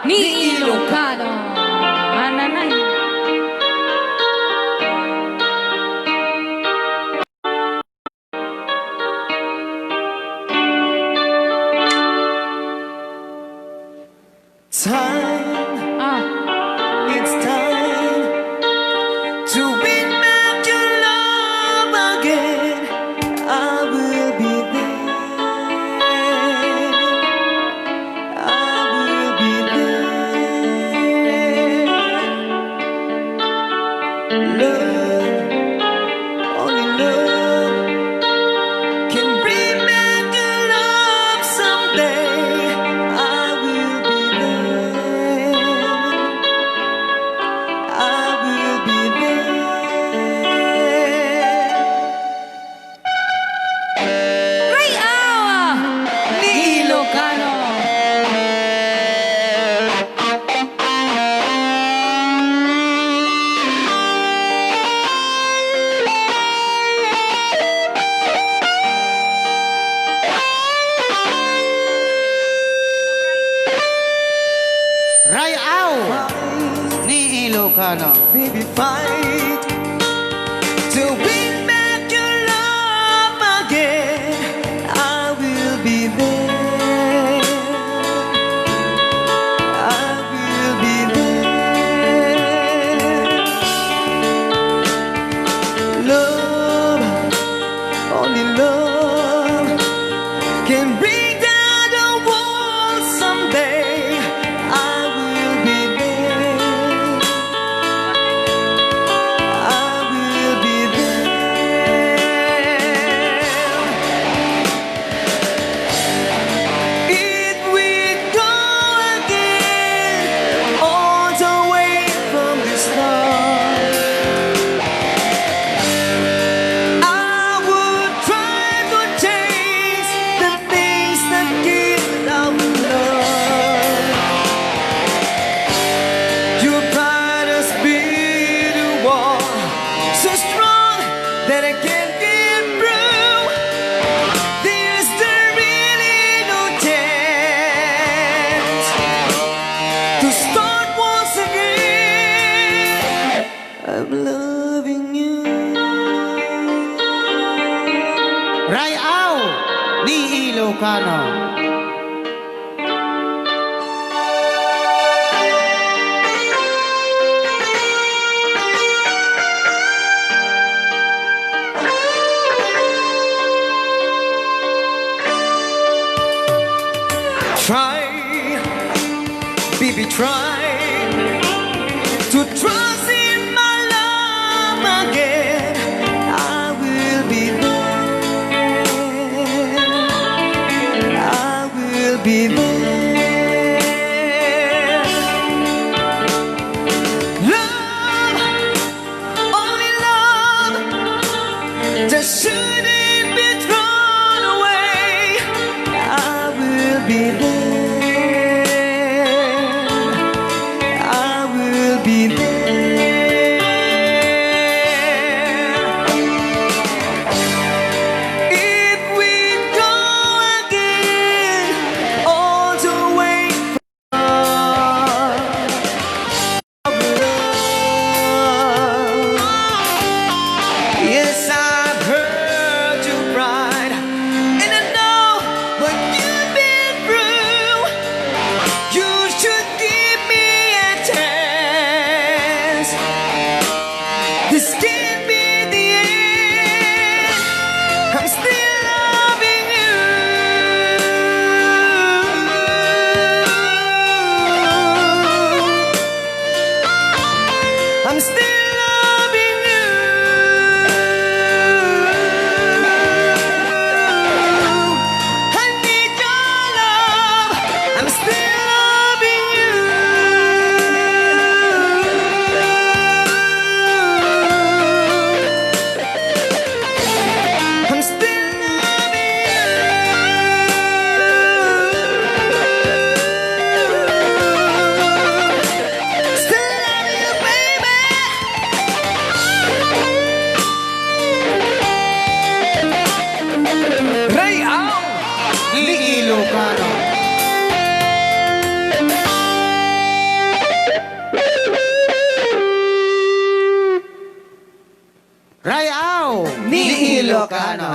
ni Ilocano. Ananay. Time, it's time to win back your love again. I will be there. I will be there. Love, only love can bring back your love someday. I will be there. I will be there. Rayaw ni Ilocano. Rayaw ni Ilocano. Baby, fight to win back your love again. I will be there. I will be there. Love, only love can bring down the walls someday. I will be there. I will be there. If we go again, all the way from the start, I would try to change the things that give our love. Your pride has been a wall so strong that I can't get through. There's really no chance to start once again. I'm loving you. Rayaw ni Ilocano. Try, baby, try to trust in my love again. I will be there. I will be there. Love, only love, just shouldn't be thrown away. I will be there. I will be there. If we go again, all the way from love. Yes, I've heard you cry, and I know what you've been through. You should give me a chance. This can't be the end. I'm still loving you. I'm still loving you. I need your love. I'm still loving you. I'm still loving you. Still love you, baby. Rayaw Ni Ilocano. Rayaw Ni Ilocano.